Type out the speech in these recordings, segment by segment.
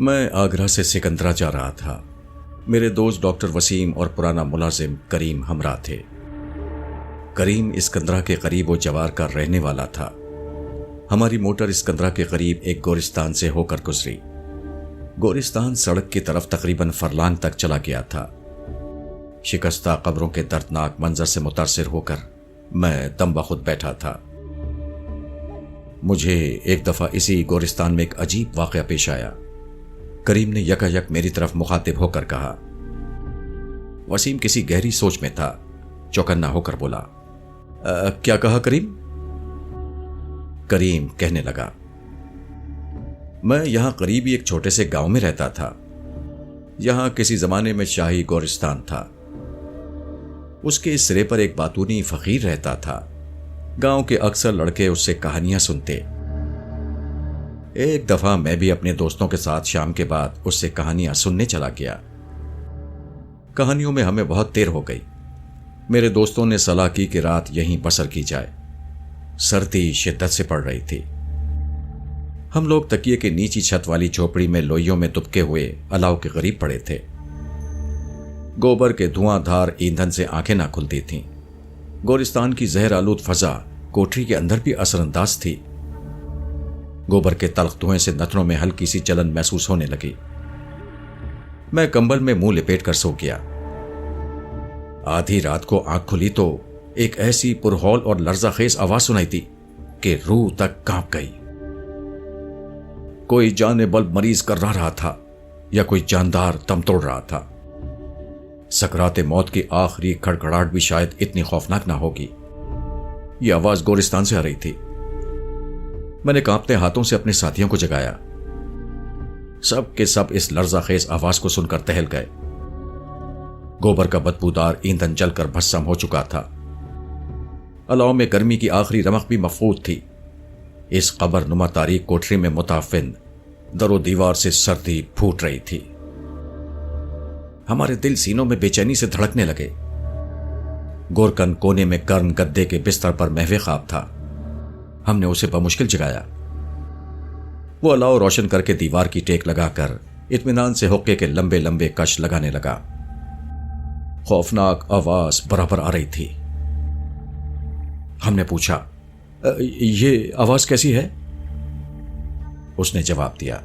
میں آگرہ سے سکندرا جا رہا تھا۔ میرے دوست ڈاکٹر وسیم اور پرانا ملازم کریم ہمراہ تھے۔ کریم اسکندرا کے قریب و جوار کا رہنے والا تھا۔ ہماری موٹر اسکندرا کے قریب ایک گورستان سے ہو کر گزری۔ گورستان سڑک کی طرف تقریباً فرلانگ تک چلا گیا تھا۔ شکستہ قبروں کے دردناک منظر سے متاثر ہو کر میں دم بخود بیٹھا تھا۔ مجھے ایک دفعہ اسی گورستان میں ایک عجیب واقعہ پیش آیا۔ کریم نے یکا یک میری طرف مخاطب ہو کر کہا۔ وسیم کسی گہری سوچ میں تھا، چوکنا ہو کر بولا، کیا کہا کریم؟ کریم کہنے لگا، میں یہاں قریب ہی ایک چھوٹے سے گاؤں میں رہتا تھا۔ یہاں کسی زمانے میں شاہی گورستان تھا۔ اس کے اس سرے پر ایک باتونی فقیر رہتا تھا۔ گاؤں کے اکثر لڑکے اس سے کہانیاں سنتے۔ ایک دفعہ میں بھی اپنے دوستوں کے ساتھ شام کے بعد اس سے کہانیاں سننے چلا گیا۔ کہانیوں میں ہمیں بہت دیر ہو گئی۔ میرے دوستوں نے صلاح کی کہ رات یہیں بسر کی جائے۔ سردی شدت سے پڑ رہی تھی۔ ہم لوگ تکیے کے نیچی چھت والی جھوپڑی میں لوئیوں میں دبکے ہوئے الاؤ کے قریب پڑے تھے۔ گوبر کے دھواں دھار ایندھن سے آنکھیں نہ کھلتی تھیں۔ گورستان کی زہر آلود فضا کوٹری کے اندر بھی اثر انداز تھی۔ گوبر کے تلخ دھوئیں سے نتنوں میں ہلکی سی جلن محسوس ہونے لگی۔ میں کمبل میں منہ لپیٹ کر سو گیا۔ آدھی رات کو آنکھ کھلی تو ایک ایسی پرہول اور لرزہ خیز آواز سنائی دی کہ روح تک کانپ گئی۔ کوئی جان بلب مریض کر رہا تھا یا کوئی جاندار دم توڑ رہا تھا۔ سکرات موت کی آخری کھڑکھڑاہٹ بھی شاید اتنی خوفناک نہ ہوگی۔ یہ آواز گورستان سے آ رہی تھی۔ میں نے کانپتے ہاتھوں سے اپنے ساتھیوں کو جگایا۔ سب کے سب اس لرزہ خیز آواز کو سن کر ٹہل گئے۔ گوبر کا بدبودار ایندھن جل کر بھسم ہو چکا تھا۔ الاؤ میں گرمی کی آخری رمق بھی مفقود تھی۔ اس قبر نما تاریک کوٹری میں متعفن در و دیوار سے سردی پھوٹ رہی تھی۔ ہمارے دل سینوں میں بے چینی سے دھڑکنے لگے۔ گورکن کونے میں گرم گدے کے بستر پر محو خواب تھا۔ ہم نے اسے بمشکل جگایا۔ وہ الاؤ روشن کر کے دیوار کی ٹیک لگا کر اطمینان سے حقے کے لمبے لمبے کش لگانے لگا۔ خوفناک آواز برابر آ رہی تھی۔ ہم نے پوچھا، یہ آواز کیسی ہے؟ اس نے جواب دیا،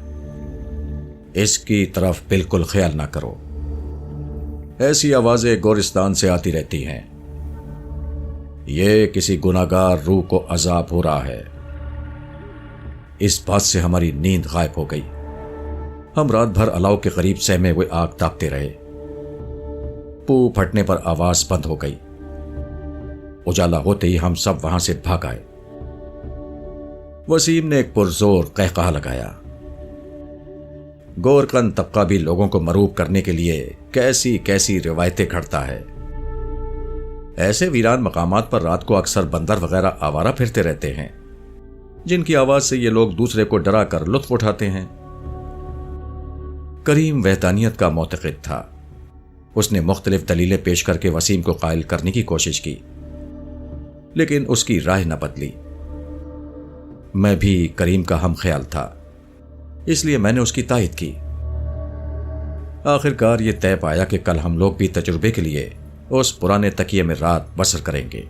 اس کی طرف بالکل خیال نہ کرو۔ ایسی آوازیں گورستان سے آتی رہتی ہیں۔ یہ کسی گناہگار روح کو عذاب ہو رہا ہے۔ اس بات سے ہماری نیند غائب ہو گئی۔ ہم رات بھر الاؤ کے قریب سہمے ہوئے آگ تاپتے رہے۔ پو پھٹنے پر آواز بند ہو گئی۔ اجالا ہوتے ہی ہم سب وہاں سے بھاگ آئے۔ وسیم نے ایک پرزور قہقہا لگایا۔ گورکن طبقہ بھی لوگوں کو مروب کرنے کے لیے کیسی کیسی روایتیں گھڑتا ہے۔ ایسے ویران مقامات پر رات کو اکثر بندر وغیرہ آوارہ پھرتے رہتے ہیں، جن کی آواز سے یہ لوگ دوسرے کو ڈرا کر لطف اٹھاتے ہیں۔ کریم وحدانیت کا معتقد تھا۔ اس نے مختلف دلیلیں پیش کر کے وسیم کو قائل کرنے کی کوشش کی، لیکن اس کی رائے نہ بدلی۔ میں بھی کریم کا ہم خیال تھا، اس لیے میں نے اس کی تائید کی۔ آخرکار یہ طے پایا کہ کل ہم لوگ بھی تجربے کے لیے اس پرانے تکیے میں رات بسر کریں گے۔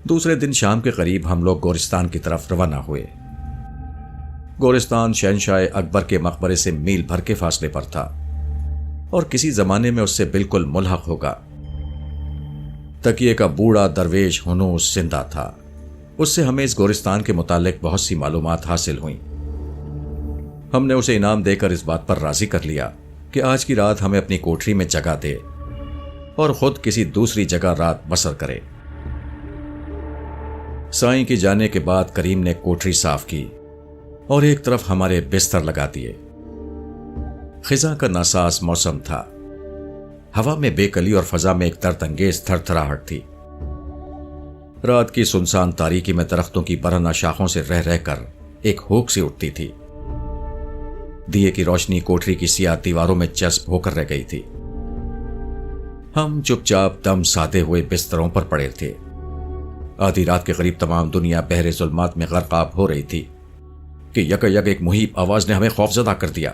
دوسرے دن شام کے قریب ہم لوگ گورستان کی طرف روانہ ہوئے۔ گورستان شہنشاہ اکبر کے مقبرے سے میل بھر کے فاصلے پر تھا اور کسی زمانے میں اس سے بالکل ملحق ہوگا۔ تکیے کا بوڑھا درویش ہنوز زندہ تھا۔ اس سے ہمیں اس گورستان کے متعلق بہت سی معلومات حاصل ہوئیں۔ ہم نے اسے انعام دے کر اس بات پر راضی کر لیا کہ آج کی رات ہمیں اپنی کوٹری میں جگہ دے اور خود کسی دوسری جگہ رات بسر کرے۔ سائیں کے جانے کے بعد کریم نے کوٹری صاف کی اور ایک طرف ہمارے بستر لگا دیے۔ خزاں کا ناساز موسم تھا۔ ہوا میں بے کلی اور فضا میں ایک درد انگیز تھر تھراہٹ تھی۔ رات کی سنسان تاریکی میں درختوں کی برہنہ شاخوں سے رہ رہ کر ایک ہوک سی اٹھتی تھی۔ دیے کی روشنی کوٹری کی سیاہ دیواروں میں جذب ہو کر رہ گئی تھی۔ ہم چپ چاپ دم سادے ہوئے بستروں پر پڑے تھے۔ آدھی رات کے قریب تمام دنیا بحر ظلمات میں غرقاب ہو رہی تھی۔ کہ یک ایک محیب آواز نے ہمیں خوفزدہ کر دیا۔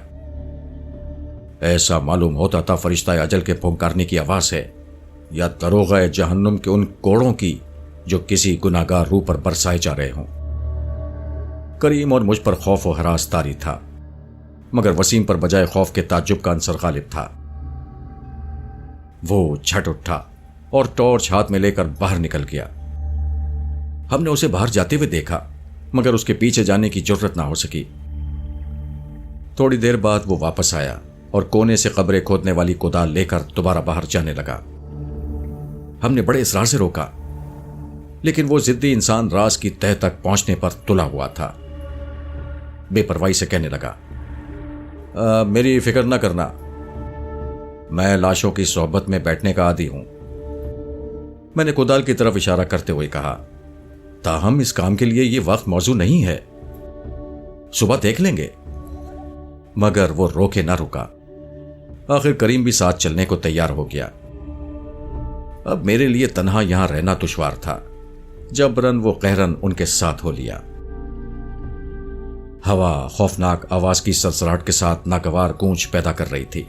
ایسا معلوم ہوتا تھا فرشتہ اجل کے پھنکارنے کی آواز ہے یا دروغہ جہنم کے ان کوڑوں کی جو کسی گناہگار روح پر برسائے جا رہے ہوں۔ کریم اور مجھ پر خوف و ہراس طاری تھا، مگر وسیم پر بجائے خوف کے تعجب کا عنصر غالب تھا۔ وہ جھٹ اٹھا اور ٹارچ ہاتھ میں لے کر باہر نکل گیا۔ ہم نے اسے باہر جاتے ہوئے دیکھا، مگر اس کے پیچھے جانے کی جرت نہ ہو سکی۔ تھوڑی دیر بعد وہ واپس آیا اور کونے سے قبریں کھودنے والی کودال لے کر دوبارہ باہر جانے لگا۔ ہم نے بڑے اصرار سے روکا، لیکن وہ ضدی انسان راز کی تہہ تک پہنچنے پر تلا ہوا تھا۔ بے پرواہی سے کہنے لگا، میری فکر نہ کرنا، میں لاشوں کی صحبت میں بیٹھنے کا عادی ہوں۔ میں نے کودال کی طرف اشارہ کرتے ہوئے کہا، تاہم اس کام کے لیے یہ وقت موزوں نہیں ہے، صبح دیکھ لیں گے۔ مگر وہ روکے نہ رکا۔ آخر کریم بھی ساتھ چلنے کو تیار ہو گیا۔ اب میرے لیے تنہا یہاں رہنا دشوار تھا۔ جبرن وہ قہرن ان کے ساتھ ہو لیا۔ ہوا خوفناک آواز کی سرسراہٹ کے ساتھ ناگوار گونج پیدا کر رہی تھی۔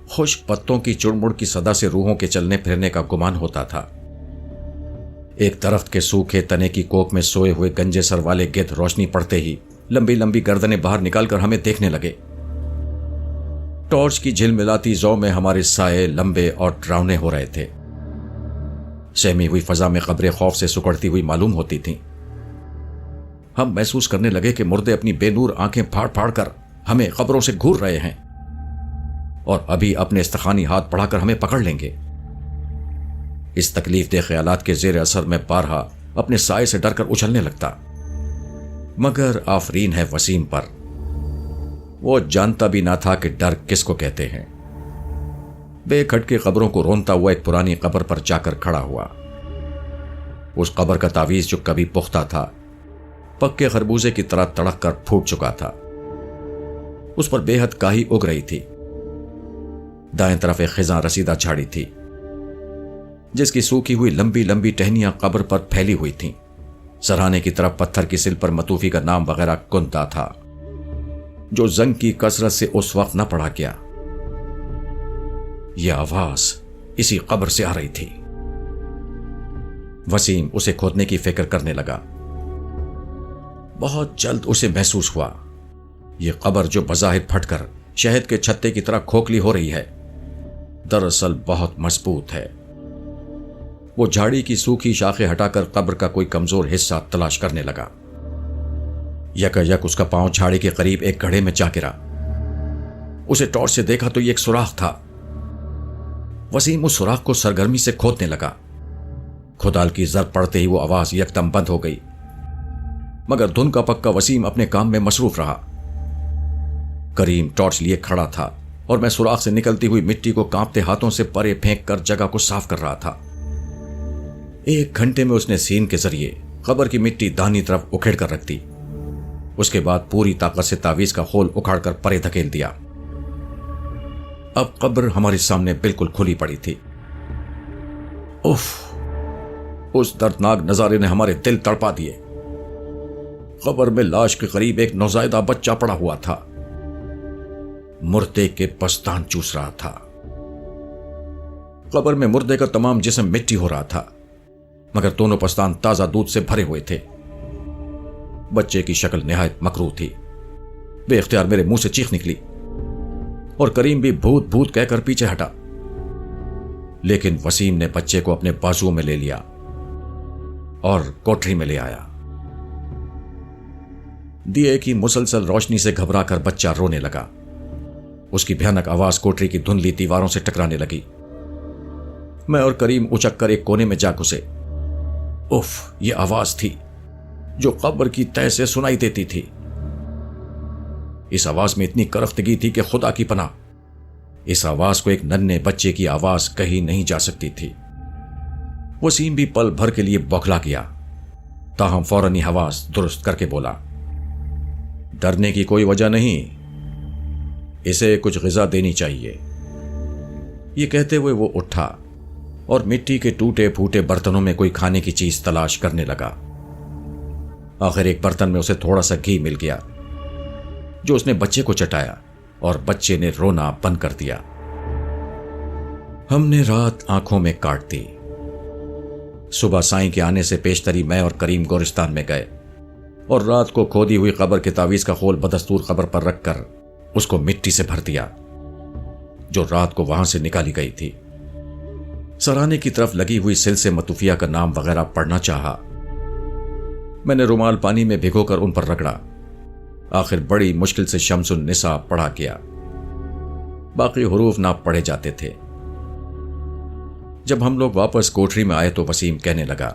خشک پتوں کی چڑمڑ کی صدا سے روحوں کے چلنے پھرنے کا گمان ہوتا تھا۔ ایک درخت کے سوکھے تنے کی کوک میں سوئے ہوئے گنجے سر والے گدھ روشنی پڑتے ہی لمبی لمبی گردنیں باہر نکال کر ہمیں دیکھنے لگے۔ ٹارچ کی جھل ملاتی زو میں ہمارے سائے لمبے اور ڈراؤنے ہو رہے تھے۔ سہمی ہوئی فضا میں قبریں خوف سے سکڑتی ہوئی معلوم ہوتی تھیں۔ ہم محسوس کرنے لگے کہ مردے اپنی بے نور آنکھیں پھاڑ پھاڑ کر ہمیں قبروں سے گھور رہے ہیں اور ابھی اپنے استخوانی ہاتھ بڑھا کر ہمیں پکڑ لیں گے۔ اس تکلیف دہ خیالات کے زیر اثر میں بارہا اپنے سائے سے ڈر کر اچھلنے لگتا، مگر آفرین ہے وسیم پر، وہ جانتا بھی نہ تھا کہ ڈر کس کو کہتے ہیں۔ بے کھٹکے قبروں کو رونتا ہوا ایک پرانی قبر پر جا کر کھڑا ہوا۔ اس قبر کا تعویذ جو کبھی پختہ تھا، پکے خربوزے کی طرح تڑک کر پھوٹ چکا تھا۔ اس پر بے حد کاہی اگ رہی تھی۔ دائیں طرف ایک خزاں رسیدہ جھاڑی تھی، جس کی سوکھی ہوئی لمبی لمبی ٹہنیاں قبر پر پھیلی ہوئی تھیں۔ سرہانے کی طرف پتھر کی سل پر متوفی کا نام وغیرہ کنتا تھا، جو زنگ کی کثرت سے اس وقت نہ پڑا گیا۔ یہ آواز اسی قبر سے آ رہی تھی۔ وسیم اسے کھودنے کی فکر کرنے لگا۔ بہت جلد اسے محسوس ہوا، یہ قبر جو بظاہر پھٹ کر شہد کے چھتے کی طرح کھوکھلی ہو رہی ہے، دراصل بہت مضبوط ہے۔ وہ جھاڑی کی سوکھی شاخیں ہٹا کر قبر کا کوئی کمزور حصہ تلاش کرنے لگا۔ یک اس کا پاؤں جھاڑی کے قریب ایک گڑھے میں جا گرا۔ اسے ٹارچ سے دیکھا تو یہ ایک سوراخ تھا۔ وسیم اس سوراخ کو سرگرمی سے کھودنے لگا۔ کھودال کی ضرب پڑتے ہی وہ آواز یکدم بند ہو گئی، مگر دھن کا پکا وسیم اپنے کام میں مصروف رہا۔ کریم ٹارچ لیے کھڑا تھا اور میں سوراخ سے نکلتی ہوئی مٹی کو کانپتے ہاتھوں سے پرے پھینک کر جگہ کو صاف کر رہا تھا۔ 1 گھنٹے میں اس نے سین کے ذریعے قبر کی مٹی داہنی طرف اکھیڑ کر رکھ دی۔ اس کے بعد پوری طاقت سے تعویذ کا خول اکھاڑ کر پرے دھکیل دیا۔ اب قبر ہمارے سامنے بالکل کھلی پڑی تھی۔ اف! اس دردناک نظارے نے ہمارے دل تڑپا دیے۔ قبر میں لاش کے قریب ایک نوزائیدہ بچہ پڑا ہوا تھا، مردے کے پستان چوس رہا تھا۔ قبر میں مردے کا تمام جسم مٹی ہو رہا تھا، مگر دونوں پستان تازہ دودھ سے بھرے ہوئے تھے۔ بچے کی شکل نہایت مکروہ تھی۔ بے اختیار میرے منہ سے چیخ نکلی اور کریم بھی بھوت بھوت کہہ کر پیچھے ہٹا، لیکن وسیم نے بچے کو اپنے بازوؤں میں لے لیا اور کوٹری میں لے آیا۔ دیے کی مسلسل روشنی سے گھبرا کر بچہ رونے لگا۔ اس کی بھیانک آواز کوٹری کی دھندلی دیواروں سے ٹکرانے لگی۔ میں اور کریم اچک کر ایک کونے میں جا گھسے۔ اف! یہ آواز تھی جو قبر کی تہہ سے سنائی دیتی تھی۔ اس آواز میں اتنی کرختگی تھی کہ خدا کی پناہ، اس آواز کو ایک ننھے بچے کی آواز کہی نہیں جا سکتی تھی۔ وسیم بھی پل بھر کے لیے بوکھلا گیا، تاہم فوراً ہی آواز درست کر کے بولا، ڈرنے کی کوئی وجہ نہیں، اسے کچھ غذا دینی چاہیے۔ یہ کہتے ہوئے وہ اٹھا اور مٹی کے ٹوٹے پھوٹے برتنوں میں کوئی کھانے کی چیز تلاش کرنے لگا۔ آخر ایک برتن میں اسے تھوڑا سا گھی مل گیا جو اس نے بچے کو چٹایا اور بچے نے رونا بند کر دیا۔ ہم نے رات آنکھوں میں کاٹ دی۔ صبح سائیں کے آنے سے پیشتری میں اور کریم گورستان میں گئے اور رات کو کھودی ہوئی قبر کے تعویذ کا خول بدستور قبر پر رکھ کر اس کو مٹی سے بھر دیا جو رات کو وہاں سے نکالی گئی تھی۔ سرانے کی طرف لگی ہوئی سلسلے متوفیہ کا نام وغیرہ پڑھنا چاہا۔ میں نے رومال پانی میں بھگو کر ان پر رگڑا۔ آخر بڑی مشکل سے شمس النساء پڑھا گیا، باقی حروف نہ پڑھے جاتے تھے۔ جب ہم لوگ واپس کوٹری میں آئے تو وسیم کہنے لگا،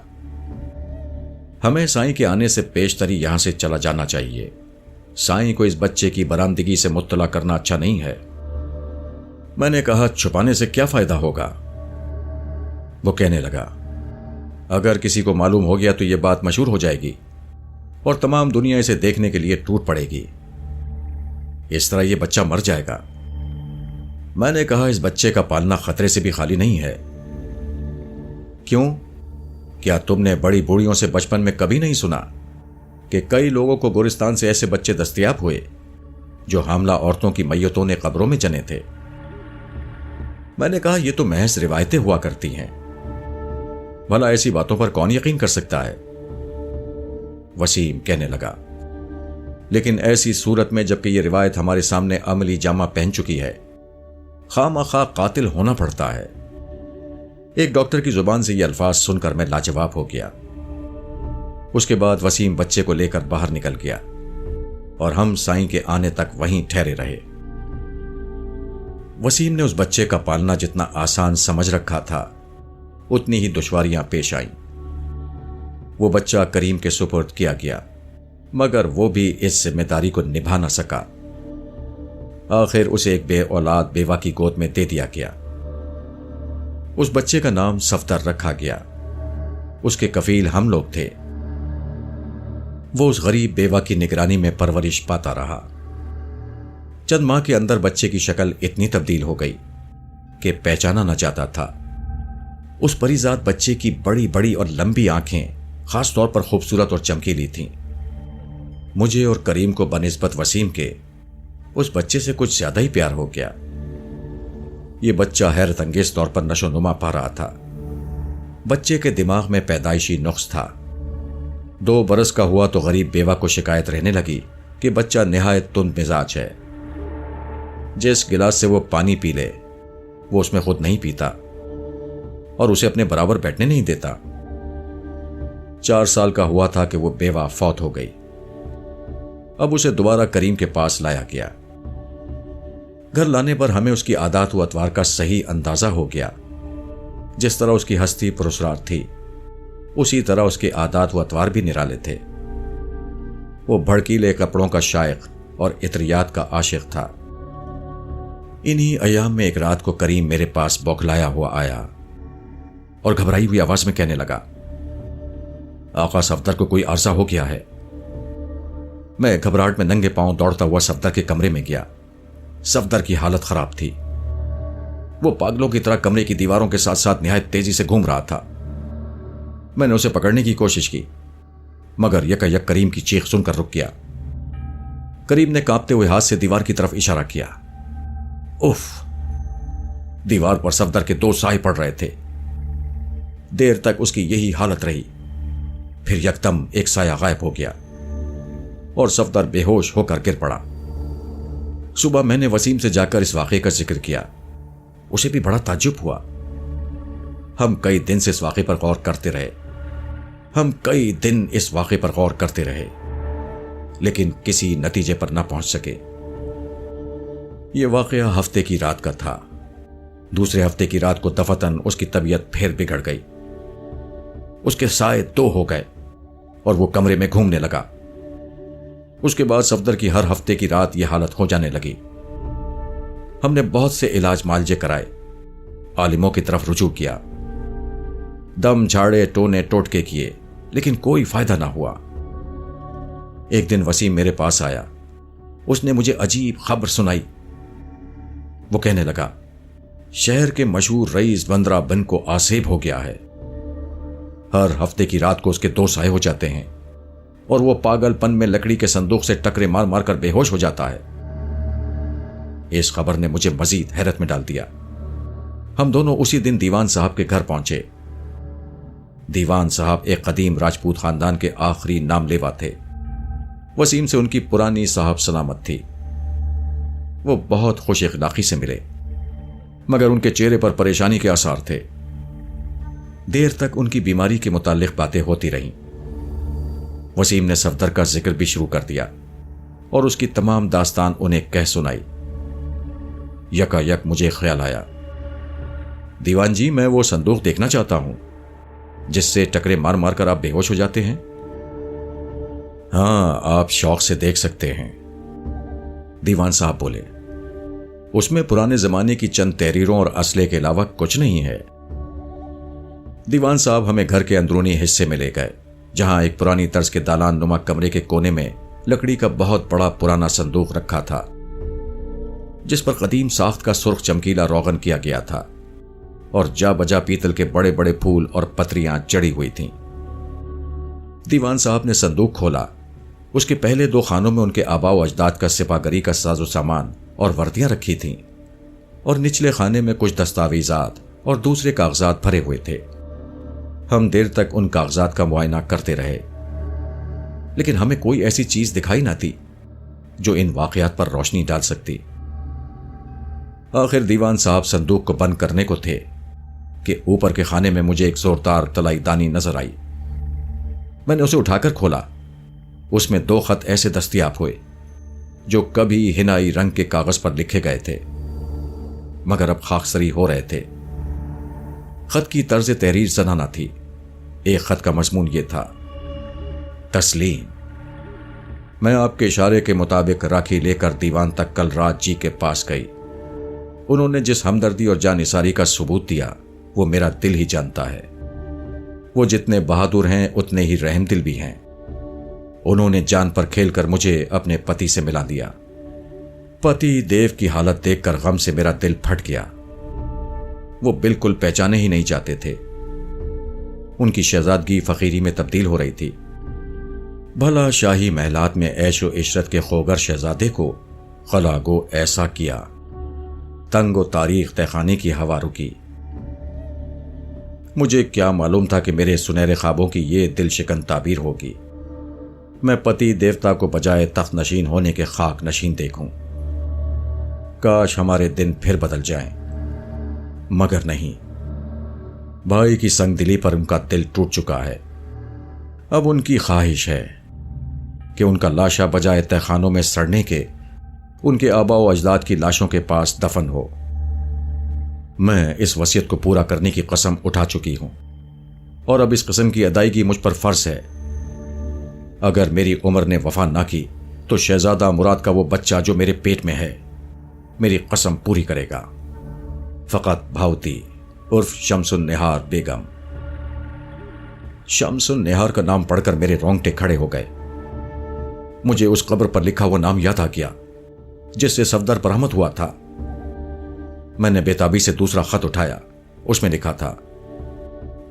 ہمیں سائیں کے آنے سے پیشتری یہاں سے چلا جانا چاہیے۔ سائیں کو اس بچے کی برآمدگی سے مطلع کرنا اچھا نہیں ہے۔ میں نے کہا، چھپانے سے کیا فائدہ ہوگا؟ وہ کہنے لگا، اگر کسی کو معلوم ہو گیا تو یہ بات مشہور ہو جائے گی اور تمام دنیا اسے دیکھنے کے لیے ٹوٹ پڑے گی۔ اس طرح یہ بچہ مر جائے گا۔ میں نے کہا، اس بچے کا پالنا خطرے سے بھی خالی نہیں ہے۔ کیوں؟ کیا تم نے بڑی بوڑھیوں سے بچپن میں کبھی نہیں سنا کہ کئی لوگوں کو گورستان سے ایسے بچے دستیاب ہوئے جو حاملہ عورتوں کی میتوں نے قبروں میں جنے تھے؟ میں نے کہا، یہ تو محض روایتیں ہوا کرتی ہیں، بھلا ایسی باتوں پر کون یقین کر سکتا ہے؟ وسیم کہنے لگا، لیکن ایسی صورت میں جبکہ یہ روایت ہمارے سامنے عملی جامہ پہن چکی ہے، خواہ قاتل ہونا پڑتا ہے۔ ایک ڈاکٹر کی زبان سے یہ الفاظ سن کر میں لاجواب ہو گیا۔ اس کے بعد وسیم بچے کو لے کر باہر نکل گیا اور ہم سائیں کے آنے تک وہیں ٹھہرے رہے۔ وسیم نے اس بچے کا پالنا جتنا آسان سمجھ رکھا تھا اتنی ہی دشواریاں پیش آئیں۔ وہ بچہ کریم کے سپرد کیا گیا، مگر وہ بھی اس ذمہ داری کو نبھا نہ سکا۔ آخر اسے ایک بے اولاد بیوہ کی گود میں دے دیا گیا۔ اس بچے کا نام صفدر رکھا گیا۔ اس کے کفیل ہم لوگ تھے۔ وہ اس غریب بیوہ کی نگرانی میں پرورش پاتا رہا۔ چند ماہ کے اندر بچے کی شکل اتنی تبدیل ہو گئی کہ پہچانا نہ جاتا تھا۔ اس پریزاد بچے کی بڑی بڑی اور لمبی آنکھیں خاص طور پر خوبصورت اور چمکیلی تھیں۔ مجھے اور کریم کو بنسبت وسیم کے اس بچے سے کچھ زیادہ ہی پیار ہو گیا۔ یہ بچہ حیرت انگیز طور پر نشو نما پا رہا تھا۔ بچے کے دماغ میں پیدائشی نقص تھا۔ 2 برس کا ہوا تو غریب بیوہ کو شکایت رہنے لگی کہ بچہ نہایت تند مزاج ہے۔ جس گلاس سے وہ پانی پی لے وہ اس میں خود نہیں پیتا اور اسے اپنے برابر بیٹھنے نہیں دیتا۔ 4 سال کا ہوا تھا کہ وہ بیوہ فوت ہو گئی۔ اب اسے دوبارہ کریم کے پاس لایا گیا۔ گھر لانے پر ہمیں اس کی عادات و اطوار کا صحیح اندازہ ہو گیا۔ جس طرح اس کی ہستی پراسرار تھی اسی طرح اس کے عادات و اطوار بھی نرالے تھے۔ وہ بھڑکیلے کپڑوں کا شائق اور عطریات کا عاشق تھا۔ انہی ایام میں ایک رات کو کریم میرے پاس بوکھلایا ہوا آیا اور گھبرائی ہوئی آواز میں کہنے لگا، آقا صفدر کو کوئی عرضہ ہو گیا ہے۔ میں گھبراہٹ میں ننگے پاؤں دوڑتا ہوا صفدر کے کمرے میں گیا۔ صفدر کی حالت خراب تھی۔ وہ پاگلوں کی طرح کمرے کی دیواروں کے ساتھ ساتھ نہایت تیزی سے گھوم رہا تھا۔ میں نے اسے پکڑنے کی کوشش کی مگر یکایک کریم کی چیخ سن کر رک گیا۔ کریم نے کانپتے ہوئے ہاتھ سے دیوار کی طرف اشارہ کیا۔ اف! دیوار پر صفدر کے 2 سائے پڑ رہے تھے۔ دیر تک اس کی یہی حالت رہی، پھر یکدم ایک سایہ غائب ہو گیا اور صفدر بے ہوش ہو کر گر پڑا۔ صبح میں نے وسیم سے جا کر اس واقعے کا ذکر کیا۔ اسے بھی بڑا تعجب ہوا۔ ہم کئی دن سے اس واقعے پر غور کرتے رہے لیکن کسی نتیجے پر نہ پہنچ سکے۔ یہ واقعہ ہفتے کی رات کا تھا۔ دوسرے ہفتے کی رات کو دفتن اس کی طبیعت پھر بگڑ گئی۔ اس کے سائے 2 ہو گئے اور وہ کمرے میں گھومنے لگا۔ اس کے بعد صفدر کی ہر ہفتے کی رات یہ حالت ہو جانے لگی۔ ہم نے بہت سے علاج معالجے کرائے، عالموں کی طرف رجوع کیا، دم جھاڑے ٹونے ٹوٹکے کیے، لیکن کوئی فائدہ نہ ہوا۔ ایک دن وسیم میرے پاس آیا۔ اس نے مجھے عجیب خبر سنائی۔ وہ کہنے لگا، شہر کے مشہور رئیس بندرا بن کو آسیب ہو گیا ہے۔ ہر ہفتے کی رات کو اس کے 2 سائے ہو جاتے ہیں اور وہ پاگل پن میں لکڑی کے صندوق سے ٹکرے مار مار کر بے ہوش ہو جاتا ہے۔ اس خبر نے مجھے مزید حیرت میں ڈال دیا۔ ہم دونوں اسی دن دیوان صاحب کے گھر پہنچے۔ دیوان صاحب ایک قدیم راجپوت خاندان کے آخری نام لیوا تھے۔ وسیم سے ان کی پرانی صاحب سلامت تھی۔ وہ بہت خوش اخلاقی سے ملے، مگر ان کے چہرے پر پریشانی کے آثار تھے۔ دیر تک ان کی بیماری کے متعلق باتیں ہوتی رہیں۔ وسیم نے صفدر کا ذکر بھی شروع کر دیا اور اس کی تمام داستان انہیں کہہ سنائی۔ یکا یک مجھے خیال آیا، دیوان جی، میں وہ صندوق دیکھنا چاہتا ہوں جس سے ٹکرے مار مار کر آپ بے ہوش ہو جاتے ہیں۔ ہاں، آپ شوق سے دیکھ سکتے ہیں، دیوان صاحب بولے۔ اس میں پرانے زمانے کی چند تحریروں اور اسلحے کے علاوہ کچھ نہیں ہے۔ دیوان صاحب ہمیں گھر کے اندرونی حصے میں لے گئے، جہاں ایک پرانی طرز کے دالان نما کمرے کے کونے میں لکڑی کا بہت بڑا پرانا صندوق رکھا تھا، جس پر قدیم ساخت کا سرخ چمکیلا روغن کیا گیا تھا اور جا بجا پیتل کے بڑے بڑے پھول اور پتریاں چڑھی ہوئی تھیں۔ دیوان صاحب نے صندوق کھولا۔ اس کے پہلے 2 خانوں میں ان کے آباء و اجداد کا سپاہ گری کا ساز و سامان اور وردیاں رکھی تھیں، اور نچلے خانے میں کچھ دستاویزات اور دوسرے کاغذات بھرے ہوئے تھے۔ ہم دیر تک ان کاغذات کا معائنہ کرتے رہے، لیکن ہمیں کوئی ایسی چیز دکھائی نہ تھی جو ان واقعات پر روشنی ڈال سکتی۔ آخر دیوان صاحب صندوق کو بند کرنے کو تھے کہ اوپر کے خانے میں مجھے ایک زوردار طلائی دانی نظر آئی۔ میں نے اسے اٹھا کر کھولا۔ اس میں 2 خط ایسے دستیاب ہوئے جو کبھی ہنائی رنگ کے کاغذ پر لکھے گئے تھے، مگر اب خاکسری ہو رہے تھے۔ خط کی طرز تحریر زنانہ تھی۔ ایک خط کا مضمون یہ تھا: تسلیم، میں آپ کے اشارے کے مطابق راکھی لے کر دیوان تک کل رات جی کے پاس گئی۔ انہوں نے جس ہمدردی اور جانثاری کا ثبوت دیا وہ میرا دل ہی جانتا ہے۔ وہ جتنے بہادر ہیں اتنے ہی رحم دل بھی ہیں۔ انہوں نے جان پر کھیل کر مجھے اپنے پتی سے ملا دیا۔ پتی دیو کی حالت دیکھ کر غم سے میرا دل پھٹ گیا۔ وہ بالکل پہچانے ہی نہیں جاتے تھے۔ ان کی شہزادگی فقیری میں تبدیل ہو رہی تھی۔ بھلا شاہی محلات میں عیش و عشرت کے خوگر شہزادے کو خلا گو ایسا کیا، تنگ و تاریخ تہخانے کی ہوا رکی۔ مجھے کیا معلوم تھا کہ میرے سنہرے خوابوں کی یہ دل شکن تعبیر ہوگی۔ میں پتی دیوتا کو بجائے تخت نشین ہونے کے خاک نشین دیکھوں۔ کاش ہمارے دن پھر بدل جائیں، مگر نہیں۔ بھائی کی سنگ دلی پر ان کا دل ٹوٹ چکا ہے۔ اب ان کی خواہش ہے کہ ان کا لاشا بجائے تہخانوں میں سڑنے کے ان کے آباء و اجداد کی لاشوں کے پاس دفن ہو۔ میں اس وصیت کو پورا کرنے کی قسم اٹھا چکی ہوں، اور اب اس قسم کی ادائیگی مجھ پر فرض ہے۔ اگر میری عمر نے وفا نہ کی تو شہزادہ مراد کا وہ بچہ جو میرے پیٹ میں ہے میری قسم پوری کرے گا۔ فقط بھاوتی عرف شمس النہار بیگم۔ شمس النہار کا نام پڑھ کر میرے رونگٹے کھڑے ہو گئے۔ مجھے اس قبر پر لکھا ہوا نام یاد آ گیا جس سے صفدر برآمد ہوا تھا۔ میں نے بےتابی سے دوسرا خط اٹھایا۔ اس میں لکھا تھا: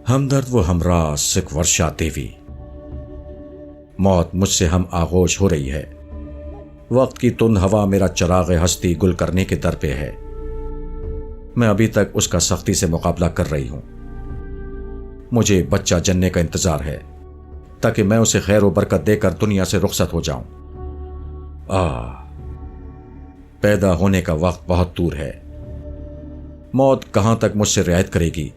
ہمدرد و ہمراہ سکھ ورشا دیوی، موت مجھ سے ہم آغوش ہو رہی ہے۔ وقت کی تند ہوا میرا چراغ ہستی گل کرنے کے در پہ ہے۔ میں ابھی تک اس کا سختی سے مقابلہ کر رہی ہوں۔ مجھے بچہ جننے کا انتظار ہے تاکہ میں اسے خیر و برکت دے کر دنیا سے رخصت ہو جاؤں۔ پیدا ہونے کا وقت بہت دور ہے۔ موت کہاں تک مجھ سے رعایت کرے گی؟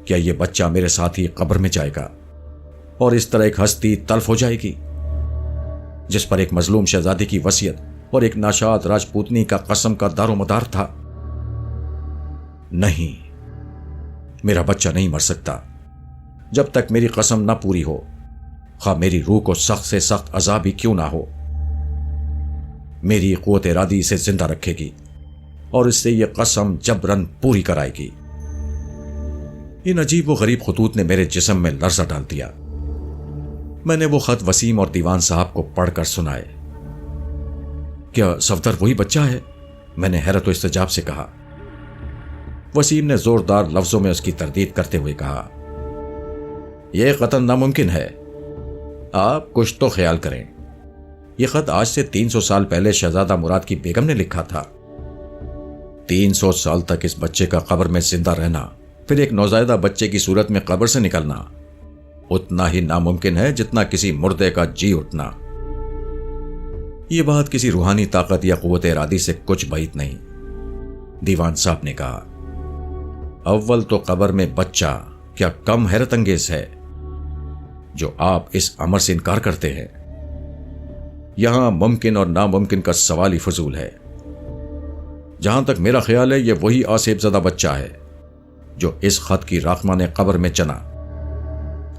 کیا یہ بچہ میرے ساتھ ہی قبر میں جائے گا اور اس طرح ایک ہستی تلف ہو جائے گی جس پر ایک مظلوم شہزادی کی وصیت اور ایک ناشاد راجپوتنی کا قسم کا دار و مدار تھا؟ نہیں، میرا بچہ نہیں مر سکتا جب تک میری قسم نہ پوری ہو، خواہ میری روح کو سخت سے سخت عذاب ہی کیوں نہ ہو۔ میری قوت ارادی اسے زندہ رکھے گی اور اس سے یہ قسم جبرن پوری کرائے گی۔ ان عجیب و غریب خطوط نے میرے جسم میں لرزہ ڈال دیا۔ میں نے وہ خط وسیم اور دیوان صاحب کو پڑھ کر سنائے۔ کیا صفدر وہی بچہ ہے؟ میں نے حیرت و استعجاب سے کہا۔ وسیم نے زوردار لفظوں میں اس کی تردید کرتے ہوئے کہا، یہ قطعاً ناممکن ہے۔ آپ کچھ تو خیال کریں، یہ خط آج سے 300 سال پہلے شہزادہ مراد کی بیگم نے لکھا تھا۔ 300 سال تک اس بچے کا قبر میں زندہ رہنا، پھر ایک نوزائیدہ بچے کی صورت میں قبر سے نکلنا اتنا ہی ناممکن ہے جتنا کسی مردے کا جی اٹھنا۔ یہ بات کسی روحانی طاقت یا قوت ارادی سے کچھ بعید نہیں۔ دیوان صاحب نے کہا، اول تو قبر میں بچہ کیا کم حیرت انگیز ہے جو آپ اس امر سے انکار کرتے ہیں؟ یہاں ممکن اور ناممکن کا سوال ہی فضول ہے۔ جہاں تک میرا خیال ہے یہ وہی آسیب زدہ بچہ ہے جو اس خط کی راکھمان قبر میں چنا۔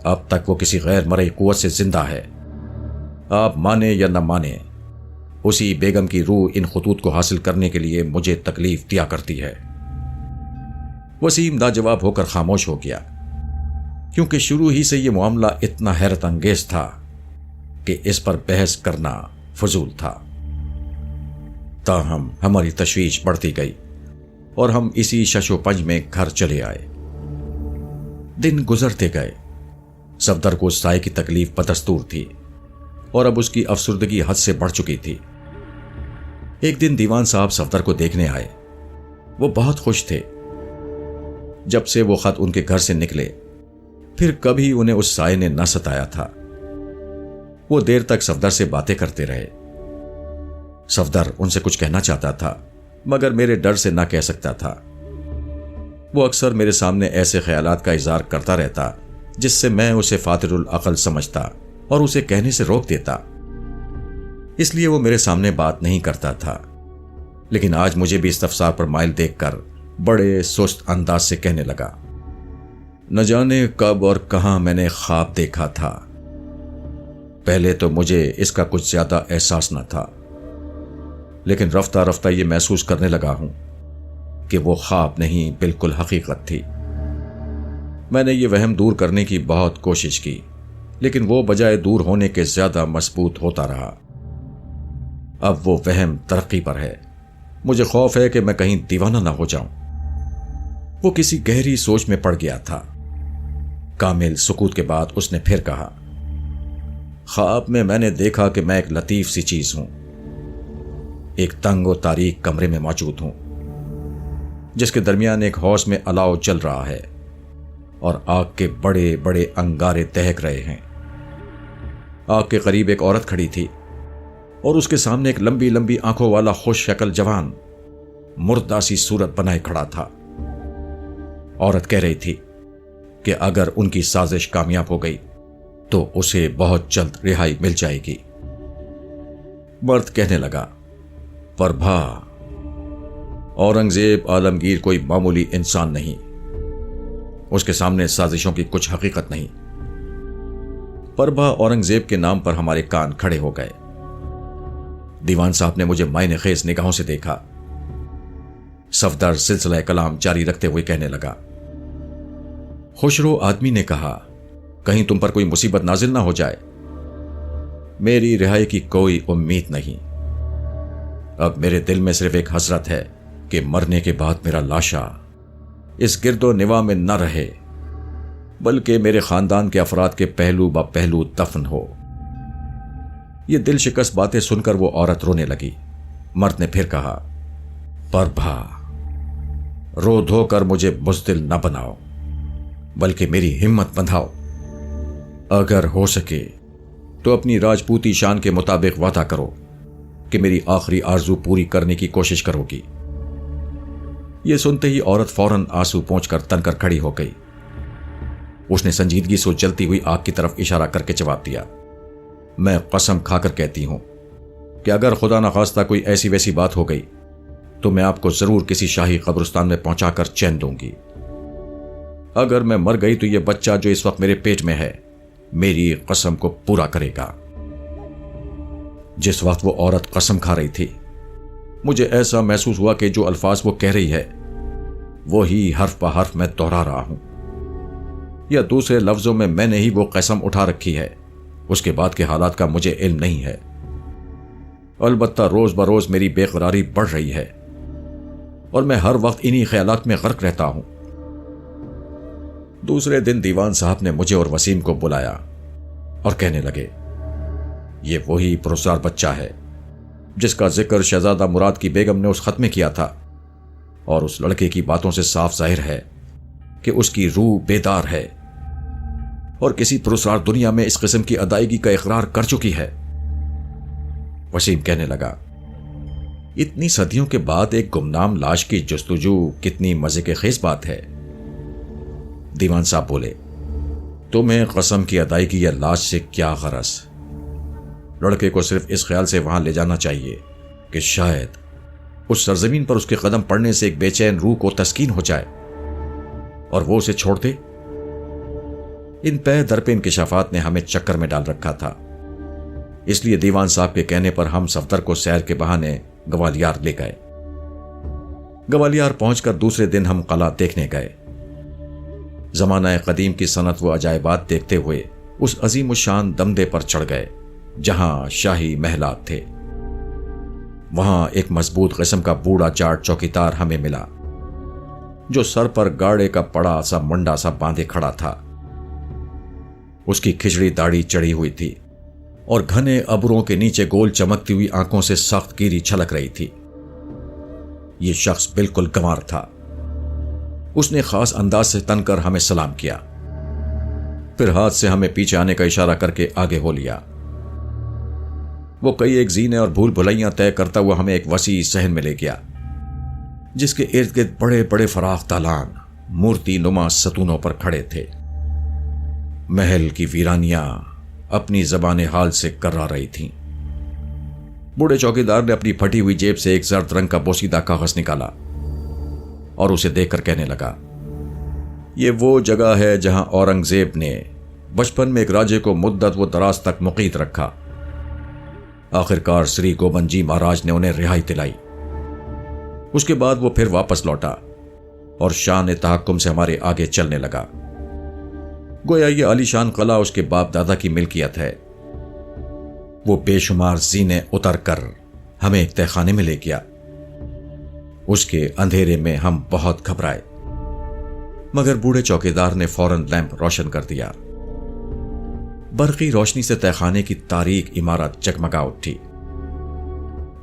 اب تک وہ کسی غیر مرئی قوت سے زندہ ہے۔ آپ مانے یا نہ مانے، اسی بیگم کی روح ان خطوط کو حاصل کرنے کے لیے مجھے تکلیف دیا کرتی ہے۔ وسیم لاجواب ہو کر خاموش ہو گیا، کیونکہ شروع ہی سے یہ معاملہ اتنا حیرت انگیز تھا کہ اس پر بحث کرنا فضول تھا۔ تاہم ہماری تشویش بڑھتی گئی اور ہم اسی شش و پنج میں گھر چلے آئے۔ دن گزرتے گئے۔ صفدر کو سائے کی تکلیف بدستور تھی اور اب اس کی افسردگی حد سے بڑھ چکی تھی۔ ایک دن دیوان صاحب صفدر کو دیکھنے آئے۔ وہ بہت خوش تھے۔ جب سے وہ خط ان کے گھر سے نکلے پھر کبھی انہیں اس سائے نے نہ ستایا تھا۔ وہ دیر تک صفدر سے باتیں کرتے رہے۔ صفدر ان سے کچھ کہنا چاہتا تھا مگر میرے ڈر سے نہ کہہ سکتا تھا۔ وہ اکثر میرے سامنے ایسے خیالات کا اظہار کرتا رہتا جس سے میں اسے فاتر العقل سمجھتا اور اسے کہنے سے روک دیتا۔ اس لیے وہ میرے سامنے بات نہیں کرتا تھا، لیکن آج مجھے بھی استفسار پر مائل دیکھ کر بڑے سست انداز سے کہنے لگا، نہ جانے کب اور کہاں میں نے خواب دیکھا تھا۔ پہلے تو مجھے اس کا کچھ زیادہ احساس نہ تھا، لیکن رفتہ رفتہ یہ محسوس کرنے لگا ہوں کہ وہ خواب نہیں بالکل حقیقت تھی۔ میں نے یہ وہم دور کرنے کی بہت کوشش کی، لیکن وہ بجائے دور ہونے کے زیادہ مضبوط ہوتا رہا۔ اب وہ وہم ترقی پر ہے۔ مجھے خوف ہے کہ میں کہیں دیوانہ نہ ہو جاؤں۔ وہ کسی گہری سوچ میں پڑ گیا تھا۔ کامل سکوت کے بعد اس نے پھر کہا، خواب میں نے دیکھا کہ میں ایک لطیف سی چیز ہوں، ایک تنگ و تاریک کمرے میں موجود ہوں جس کے درمیان ایک حوض میں الاؤ جل رہا ہے اور آگ کے بڑے بڑے انگارے دہک رہے ہیں۔ آگ کے قریب ایک عورت کھڑی تھی اور اس کے سامنے ایک لمبی لمبی آنکھوں والا خوش شکل جوان مردہ سی صورت بنائے کھڑا تھا۔ عورت کہہ رہی تھی کہ اگر ان کی سازش کامیاب ہو گئی تو اسے بہت جلد رہائی مل جائے گی۔ مرد کہنے لگا، پربھا، اورنگزیب عالمگیر کوئی معمولی انسان نہیں، اس کے سامنے سازشوں کی کچھ حقیقت نہیں۔ پربھا اورنگزیب کے نام پر ہمارے کان کھڑے ہو گئے۔ دیوان صاحب نے مجھے معنی خیز نگاہوں سے دیکھا۔ صفدر سلسلہ کلام جاری رکھتے ہوئے کہنے لگا، خوشرو آدمی نے کہا، کہیں تم پر کوئی مصیبت نازل نہ ہو جائے۔ میری رہائی کی کوئی امید نہیں۔ اب میرے دل میں صرف ایک حسرت ہے کہ مرنے کے بعد میرا لاشا اس گرد و نواح میں نہ رہے، بلکہ میرے خاندان کے افراد کے پہلو با پہلو دفن ہو۔ یہ دل شکست باتیں سن کر وہ عورت رونے لگی۔ مرد نے پھر کہا، پربھا، رو دھو کر مجھے بزدل نہ بناؤ، بلکہ میری ہمت بندھاؤ۔ اگر ہو سکے تو اپنی راجپوتی شان کے مطابق وعدہ کرو کہ میری آخری آرزو پوری کرنے کی کوشش کرو گی۔ یہ سنتے ہی عورت فوراً آنسو پہنچ کر تن کر کھڑی ہو گئی۔ اس نے سنجیدگی سے جلتی ہوئی آگ کی طرف اشارہ کر کے جواب دیا، میں قسم کھا کر کہتی ہوں کہ اگر خدا نخواستہ کوئی ایسی ویسی بات ہو گئی تو میں آپ کو ضرور کسی شاہی قبرستان میں پہنچا کر چین دوں گی۔ اگر میں مر گئی تو یہ بچہ جو اس وقت میرے پیٹ میں ہے میری قسم کو پورا کرے گا۔ جس وقت وہ عورت قسم کھا رہی تھی مجھے ایسا محسوس ہوا کہ جو الفاظ وہ کہہ رہی ہے وہی حرف بہ حرف میں دہرا رہا ہوں، یا دوسرے لفظوں میں نے ہی وہ قسم اٹھا رکھی ہے۔ اس کے بعد کے حالات کا مجھے علم نہیں ہے، البتہ روز بروز میری بے قراری بڑھ رہی ہے اور میں ہر وقت انہی خیالات میں غرق رہتا ہوں۔ دوسرے دن دیوان صاحب نے مجھے اور وسیم کو بلایا اور کہنے لگے، یہ وہی پرسرار بچہ ہے جس کا ذکر شہزادہ مراد کی بیگم نے اس خط میں کیا تھا، اور اس لڑکے کی باتوں سے صاف ظاہر ہے کہ اس کی روح بیدار ہے اور کسی پرسرار دنیا میں اس قسم کی ادائیگی کا اقرار کر چکی ہے۔ وسیم کہنے لگا، اتنی صدیوں کے بعد ایک گمنام لاش کی جستجو کتنی مزے کے خیز بات ہے۔ دیوان صاحب بولے، تمہیں قسم کی ادائیگی یا لاش سے کیا غرض؟ لڑکے کو صرف اس خیال سے وہاں لے جانا چاہیے کہ شاید اس سرزمین پر اس کے قدم پڑنے سے ایک بے چین روح کو تسکین ہو جائے اور وہ اسے چھوڑ دے۔ ان پہ در پہ انکشافات نے ہمیں چکر میں ڈال رکھا تھا، اس لیے دیوان صاحب کے کہنے پر ہم صفدر کو سیر کے بہانے گوالیار لے گئے۔ گوالیار پہنچ کر دوسرے دن ہم قلعہ دیکھنے گئے۔ زمانہ قدیم کی صنعت و عجائبات دیکھتے ہوئے اس عظیم الشان دمدے پر چڑھ گئے جہاں شاہی محلات تھے۔ وہاں ایک مضبوط قسم کا بوڑھا جاٹ چوکیدار ہمیں ملا جو سر پر گاڑے کا پڑا سا منڈا سا باندھے کھڑا تھا۔ اس کی کھچڑی داڑھی چڑھی ہوئی تھی اور گھنے ابروں کے نیچے گول چمکتی ہوئی آنکھوں سے سخت گیری چھلک رہی تھی۔ یہ شخص بالکل گنوار تھا۔ اس نے خاص انداز سے تن کر ہمیں سلام کیا، پھر ہاتھ سے ہمیں پیچھے آنے کا اشارہ کر کے آگے ہو لیا۔ وہ کئی ایک زینے اور بھول بھلائیاں طے کرتا ہوا ہمیں ایک وسیع صحن میں لے گیا جس کے ارد گرد بڑے بڑے فراخ دالان مورتی نما ستونوں پر کھڑے تھے۔ محل کی ویرانیاں اپنی زبان حال سے کرا رہی تھیں۔ بوڑھے چوکیدار نے اپنی پھٹی ہوئی جیب سے ایک زرد رنگ کا بوسیدہ کاغذ نکالا اور اسے دیکھ کر کہنے لگا، یہ وہ جگہ ہے جہاں اورنگزیب نے بچپن میں ایک راجے کو مدت و دراز تک مقید رکھا۔ آخرکار سری گوبند جی مہاراج نے انہیں رہائی دلائی۔ اس کے بعد وہ پھر واپس لوٹا اور شان تحکم سے ہمارے آگے چلنے لگا، گویا یہ عالی شان قلعہ اس کے باپ دادا کی ملکیت ہے۔ وہ بے شمار زینے اتر کر ہمیں ایک تہہ خانے میں لے گیا۔ اس کے اندھیرے میں ہم بہت گھبرائے، مگر بوڑھے چوکیدار نے فوراً لیمپ روشن کر دیا۔ برقی روشنی سے تہہ خانے کی تاریک عمارت جگمگا اٹھی۔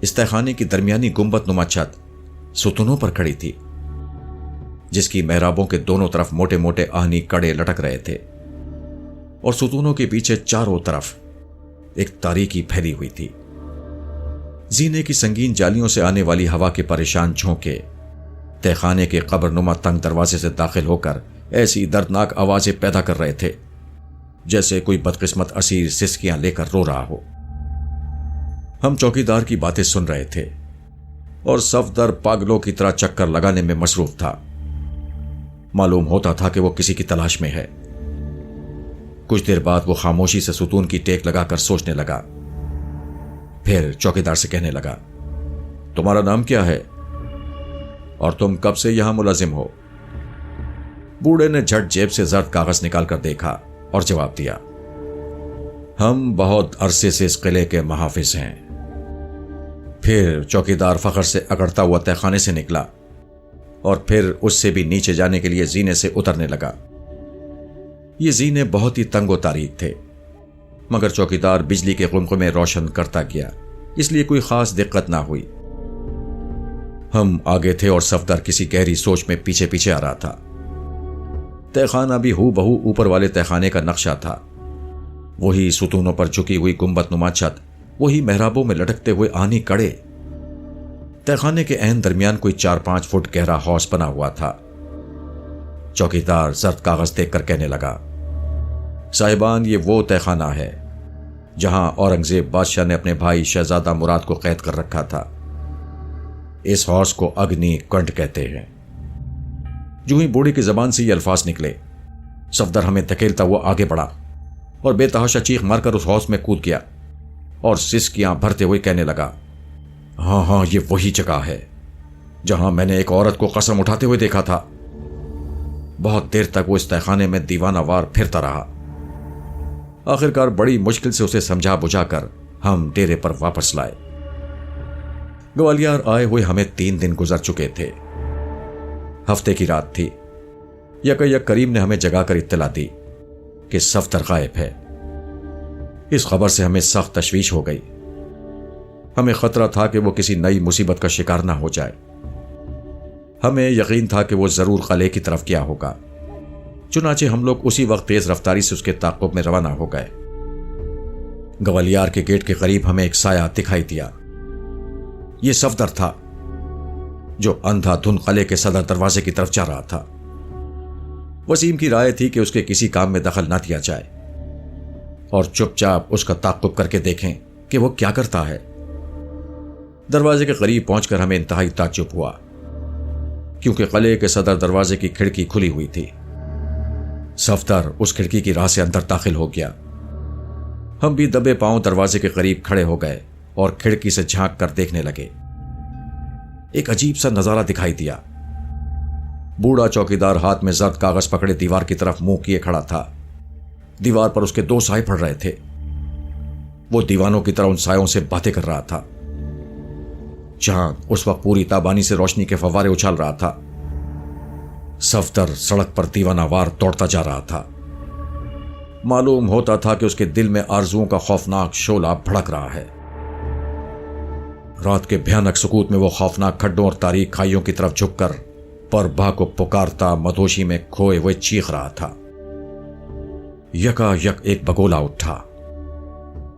اس تہہ خانے کی درمیانی گنبد نما چھت ستونوں پر کھڑی تھی، جس کی محرابوں کے دونوں طرف موٹے موٹے آہنی کڑے لٹک رہے تھے، اور ستونوں کے پیچھے چاروں طرف ایک تاریکی پھیلی ہوئی تھی۔ زینے کی سنگین جالیوں سے آنے والی ہوا کے پریشان جھونکے تہہ خانے کے قبر نما تنگ دروازے سے داخل ہو کر ایسی دردناک آوازیں پیدا کر رہے تھے جیسے کوئی بدقسمت اسیر سسکیاں لے کر رو رہا ہو۔ ہم چوکیدار کی باتیں سن رہے تھے اور صفدر پاگلوں کی طرح چکر لگانے میں مصروف تھا۔ معلوم ہوتا تھا کہ وہ کسی کی تلاش میں ہے۔ کچھ دیر بعد وہ خاموشی سے ستون کی ٹیک لگا کر سوچنے لگا، پھر چوکیدار سے کہنے لگا، تمہارا نام کیا ہے اور تم کب سے یہاں ملازم ہو؟ بوڑھے نے جھٹ جیب سے زرد کاغذ نکال کر دیکھا اور جواب دیا، ہم بہت عرصے سے اس قلعے کے محافظ ہیں۔ پھر چوکیدار فخر سے اگڑتا ہوا تہہ خانے سے نکلا اور پھر اس سے بھی نیچے جانے کے لیے زینے سے اترنے لگا۔ یہ زینے بہت ہی تنگ و تاریک تھے، مگر چوکیدار بجلی کے قمقمے روشن کرتا گیا، اس لیے کوئی خاص دقت نہ ہوئی۔ ہم آگے تھے اور صفدر کسی گہری سوچ میں پیچھے پیچھے آ رہا تھا۔ تہہ خانہ بھی ہو بہو اوپر والے تہہ خانے کا نقشہ تھا، وہی ستونوں پر جھکی ہوئی گنبد نما چھت، وہی محرابوں میں لٹکتے ہوئے آہنی کڑے۔ تہہ خانے کے عین درمیان کوئی 4-5 فٹ گہرا ہاؤس بنا ہوا تھا۔ چوکیدار زرد کاغذ دیکھ کر کہنے لگا، صاحبان، یہ وہ تہہ خانہ ہے جہاں اورنگزیب بادشاہ نے اپنے بھائی شہزادہ مراد کو قید کر رکھا تھا۔ اس ہاؤس کو اگنی کنڈ کہتے ہیں۔ جو ہی بوڑھی کی زبان سے یہ الفاظ نکلے، صفدر ہمیں دھکیلتا ہوا آگے بڑھا اور بے تحاشا چیخ مار کر اس ہاؤس میں کود گیا اور سسکیاں بھرتے ہوئے کہنے لگا، ہاں یہ وہی جگہ ہے جہاں میں نے ایک عورت کو قسم اٹھاتے ہوئے دیکھا تھا۔ بہت دیر تک وہ اس تہہ خانے میں دیوانہ وار پھرتا رہا۔ آخرکار بڑی مشکل سے اسے سمجھا بجھا کر ہم ڈیرے پر واپس لائے۔ گوالیار آئے ہوئے ہمیں 3 دن گزر چکے تھے۔ ہفتے کی رات تھی۔ یک کریم نے ہمیں جگا کر اطلاع دی کہ صفدر غائب ہے۔ اس خبر سے ہمیں سخت تشویش ہو گئی۔ ہمیں خطرہ تھا کہ وہ کسی نئی مصیبت کا شکار نہ ہو جائے۔ ہمیں یقین تھا کہ وہ ضرور قلعے کی طرف گیا ہوگا۔ چنانچہ ہم لوگ اسی وقت تیز رفتاری سے اس کے تعاقب میں روانہ ہو گئے۔ گوالیار کے گیٹ کے قریب ہمیں ایک سایہ دکھائی دیا۔ یہ صفدر تھا جو اندھا دھن قلعے کے صدر دروازے کی طرف جا رہا تھا۔ وسیم کی رائے تھی کہ اس کے کسی کام میں دخل نہ دیا جائے اور چپ چاپ اس کا تعاقب کر کے دیکھیں کہ وہ کیا کرتا ہے۔ دروازے کے قریب پہنچ کر ہمیں انتہائی تعجب ہوا، کیونکہ قلعے کے صدر دروازے کی کھڑکی کھلی ہوئی تھی۔ صفدر اس کھڑکی کی راہ سے اندر داخل ہو گیا۔ ہم بھی دبے پاؤں دروازے کے قریب کھڑے ہو گئے اور کھڑکی سے جھانک کر دیکھنے لگے۔ ایک عجیب سا نظارہ دکھائی دیا۔ بوڑھا چوکیدار ہاتھ میں زرد کاغذ پکڑے دیوار کی طرف منہ کیے کھڑا تھا۔ دیوار پر اس کے 2 سائے پڑ رہے تھے۔ وہ دیوانوں کی طرح ان سایوں سے باتیں کر رہا تھا۔ چاند اس وقت پوری تابانی سے روشنی کے فوارے اچھال رہا تھا۔ صفدر سڑک پر دیوانہ وار دوڑتا جا رہا تھا۔ معلوم ہوتا تھا کہ اس کے دل میں آرزوؤں کا خوفناک شعلہ بھڑک رہا ہے۔ رات کے بھیانک سکوت میں وہ خوفناک کھڈوں اور تاریک کھائیوں کی طرف جھک کر پربھا کو پکارتا مدہوشی میں کھوئے ہوئے چیخ رہا تھا۔ یکا یک ایک بگولا اٹھا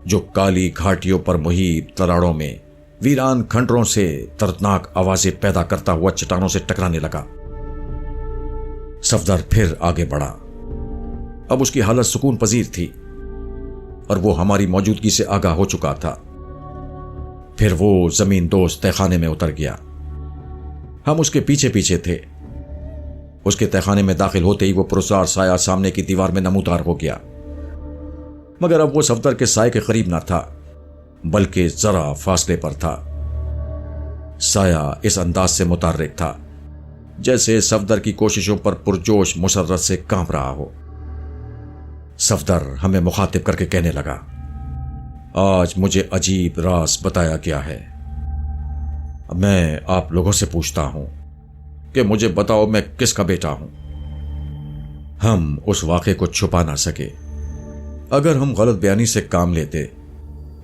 جو کالی گھاٹیوں پر محیط تراڑوں میں ویران کھنڈروں سے دردناک آوازیں پیدا کرتا ہوا چٹانوں سے ٹکرانے لگا۔ صفدر پھر آگے بڑھا۔ اب اس کی حالت سکون پذیر تھی اور وہ ہماری موجودگی سے آگاہ ہو چکا تھا۔ پھر وہ زمین دوست تہخانے میں اتر گیا۔ ہم اس کے پیچھے پیچھے تھے۔ اس کے تہخانے میں داخل ہوتے ہی وہ پرسار سایہ سامنے کی دیوار میں نمودار ہو گیا، مگر اب وہ صفدر کے سائے کے قریب نہ تھا بلکہ ذرا فاصلے پر تھا۔ سایہ اس انداز سے متحرک تھا جیسے صفدر کی کوششوں پر پرجوش مسرت سے کانپ رہا ہو۔ صفدر ہمیں مخاطب کر کے کہنے لگا، آج مجھے عجیب راز بتایا گیا ہے۔ میں آپ لوگوں سے پوچھتا ہوں کہ مجھے بتاؤ میں کس کا بیٹا ہوں۔ ہم اس واقعے کو چھپا نہ سکے۔ اگر ہم غلط بیانی سے کام لیتے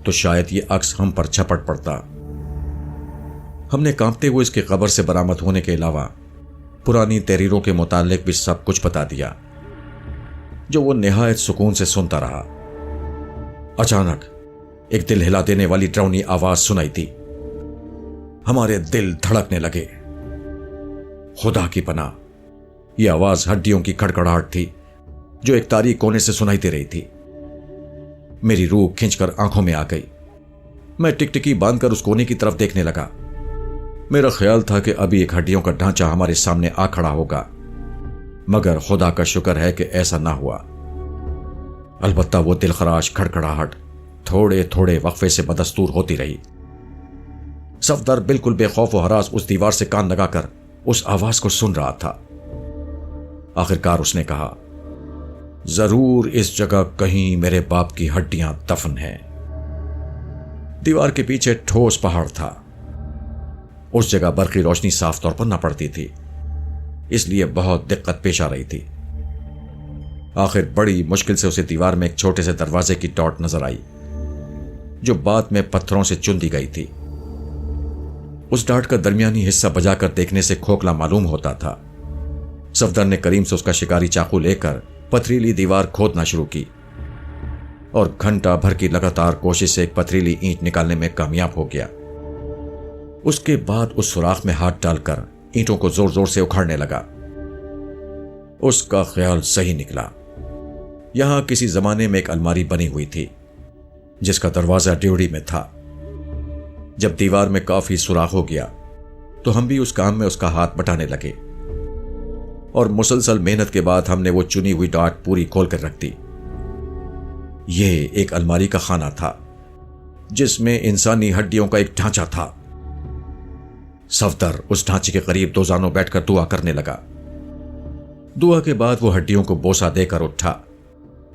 تو شاید یہ عکس ہم پر جھپٹ پڑتا۔ ہم نے کانپتے ہوئے اس کی قبر سے برآمد ہونے کے علاوہ پرانی تحریروں کے متعلق بھی سب کچھ بتا دیا، جو وہ نہایت سکون سے سنتا رہا۔ اچانک ایک دل ہلا دینے والی ڈراؤنی آواز سنائی دی۔ ہمارے دل دھڑکنے لگے۔ خدا کی پناہ، یہ آواز ہڈیوں کی کھڑکھڑاہٹ تھی جو ایک تاریک کونے سے سنائی دے رہی تھی۔ میری روح کھنچ کر آنکھوں میں آ گئی۔ میں ٹکٹکی باندھ کر اس کونے کی طرف دیکھنے لگا۔ میرا خیال تھا کہ ابھی ایک ہڈیوں کا ڈھانچہ ہمارے سامنے آ کھڑا ہوگا، مگر خدا کا شکر ہے کہ ایسا نہ ہوا۔ البتہ وہ دل خراش کھڑکھڑاہٹ تھوڑے تھوڑے وقفے سے بدستور ہوتی رہی۔ صفدر بالکل بے خوف و ہراس اس دیوار سے کان لگا کر اس آواز کو سن رہا تھا۔ آخرکار اس نے کہا، ضرور اس جگہ کہیں میرے باپ کی ہڈیاں دفن ہیں۔ دیوار کے پیچھے ٹھوس پہاڑ تھا۔ اس جگہ برقی روشنی صاف طور پر نہ پڑتی تھی، اس لیے بہت دقت پیش آ رہی تھی۔ آخر بڑی مشکل سے اسے دیوار میں ایک چھوٹے سے دروازے کی ڈاٹ نظر آئی جو بعد میں پتھروں سے چن دی گئی تھی۔ اس ڈاٹ کا درمیانی حصہ بجا کر دیکھنے سے کھوکھلا معلوم ہوتا تھا۔ صفدر نے کریم سے اس کا شکاری چاقو لے کر پتھریلی دیوار کھودنا شروع کی اور گھنٹہ بھر کی لگاتار کوشش سے ایک پتھریلی اینٹ نکالنے میں کامیاب ہو گیا۔ اس کے بعد اس سوراخ میں ہاتھ ڈال کر اینٹوں کو زور زور سے اکھاڑنے لگا۔ اس کا خیال صحیح نکلا۔ یہاں کسی زمانے میں ایک الماری بنی ہوئی تھی جس کا دروازہ ڈیوڑی میں تھا۔ جب دیوار میں کافی سوراخ ہو گیا تو ہم بھی اس کام میں اس کا ہاتھ بٹانے لگے اور مسلسل محنت کے بعد ہم نے وہ چنی ہوئی ڈاٹ پوری کھول کر رکھ دی۔ یہ ایک الماری کا خانہ تھا جس میں انسانی ہڈیوں کا ایک ڈھانچہ تھا۔ صفدر اس ڈھانچے کے قریب دوزانوں بیٹھ کر دعا کرنے لگا۔ دعا کے بعد وہ ہڈیوں کو بوسہ دے کر اٹھا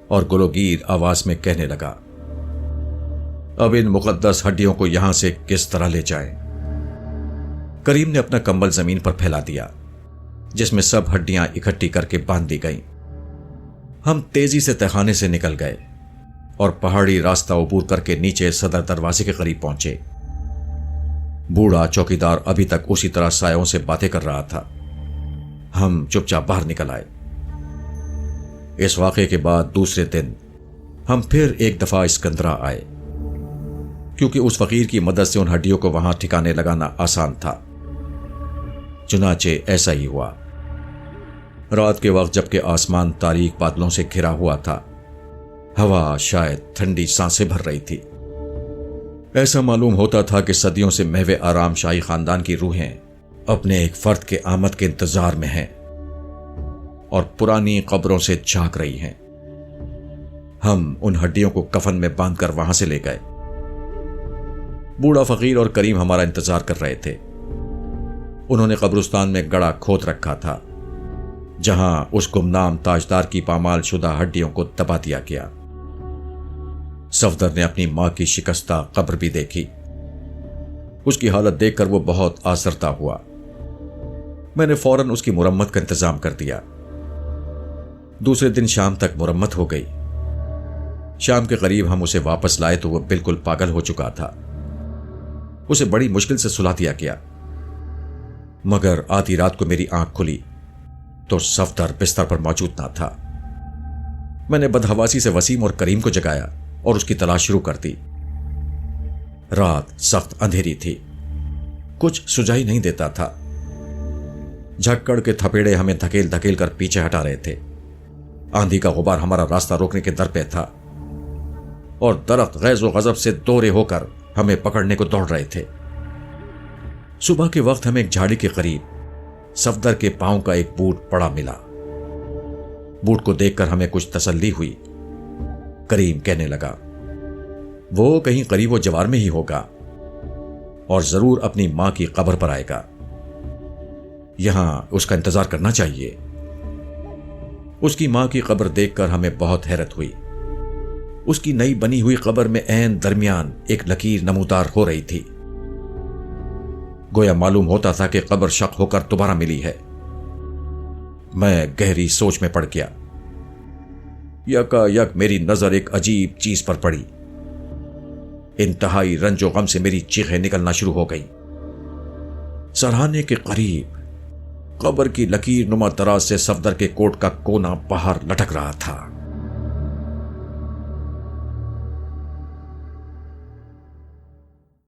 اور گلوگیر آواز میں کہنے لگا، اب ان مقدس ہڈیوں کو یہاں سے کس طرح لے جائیں؟ کریم نے اپنا کمبل زمین پر پھیلا دیا جس میں سب ہڈیاں اکٹھی کر کے باندھ دی گئیں۔ ہم تیزی سے تہخانے سے نکل گئے اور پہاڑی راستہ عبور کر کے نیچے صدر دروازے کے قریب پہنچے۔ بوڑھا چوکیدار ابھی تک اسی طرح سایوں سے باتیں کر رہا تھا۔ ہم چپ چاپ باہر نکل آئے۔ اس واقعے کے بعد دوسرے دن ہم پھر ایک دفعہ اسکندرا آئے، کیونکہ اس فقیر کی مدد سے ان ہڈیوں کو وہاں ٹھکانے لگانا آسان تھا۔ چنانچہ ایسا ہی ہوا۔ رات کے وقت جبکہ آسمان تاریک بادلوں سے گھرا ہوا تھا، ہوا شاید ٹھنڈی سانسیں بھر رہی تھی۔ ایسا معلوم ہوتا تھا کہ صدیوں سے محو آرام شاہی خاندان کی روحیں اپنے ایک فرد کے آمد کے انتظار میں ہیں اور پرانی قبروں سے جھانک رہی ہیں۔ ہم ان ہڈیوں کو کفن میں باندھ کر وہاں سے لے گئے۔ بوڑھا فقیر اور کریم ہمارا انتظار کر رہے تھے۔ انہوں نے قبرستان میں گڑھا کھود رکھا تھا جہاں اس گمنام تاجدار کی پامال شدہ ہڈیوں کو دبا دیا گیا۔ صفدر نے اپنی ماں کی شکستہ قبر بھی دیکھی۔ اس کی حالت دیکھ کر وہ بہت آزردہ ہوا۔ میں نے فوراً اس کی مرمت کا انتظام کر دیا۔ دوسرے دن شام تک مرمت ہو گئی۔ شام کے قریب ہم اسے واپس لائے تو وہ بالکل پاگل ہو چکا تھا۔ اسے بڑی مشکل سے سلا دیا گیا، مگر آدھی رات کو میری آنکھ کھلی تو صفدر بستر پر موجود نہ تھا۔ میں نے بدحواسی سے وسیم اور کریم کو جگایا اور اس کی تلاش شروع کر دی۔ رات سخت اندھیری تھی، کچھ سجائی نہیں دیتا تھا۔ جھکڑ کے تھپیڑے ہمیں دھکیل دھکیل کر پیچھے ہٹا رہے تھے۔ آندھی کا غبار ہمارا راستہ روکنے کے در پہ تھا اور درخت غیظ و غضب سے دورے ہو کر ہمیں پکڑنے کو دوڑ رہے تھے۔ صبح کے وقت ہمیں ایک جھاڑی کے قریب صفدر کے پاؤں کا ایک بوٹ پڑا ملا۔ بوٹ کو دیکھ کر ہمیں کچھ تسلی ہوئی۔ کریم کہنے لگا، وہ کہیں قریب و جوار میں ہی ہوگا اور ضرور اپنی ماں کی قبر پر آئے گا۔ یہاں اس کا انتظار کرنا چاہیے۔ اس کی ماں کی قبر دیکھ کر ہمیں بہت حیرت ہوئی۔ اس کی نئی بنی ہوئی قبر میں عین درمیان ایک لکیر نمودار ہو رہی تھی۔ گویا معلوم ہوتا تھا کہ قبر شق ہو کر دوبارہ ملی ہے۔ میں گہری سوچ میں پڑ گیا۔ یکا یک میری نظر ایک عجیب چیز پر پڑی۔ انتہائی رنج و غم سے میری چیخیں نکلنا شروع ہو گئیں۔ سرہانے کے قریب قبر کی لکیر نما دراز سے صفدر کے کوٹ کا کونا باہر لٹک رہا تھا۔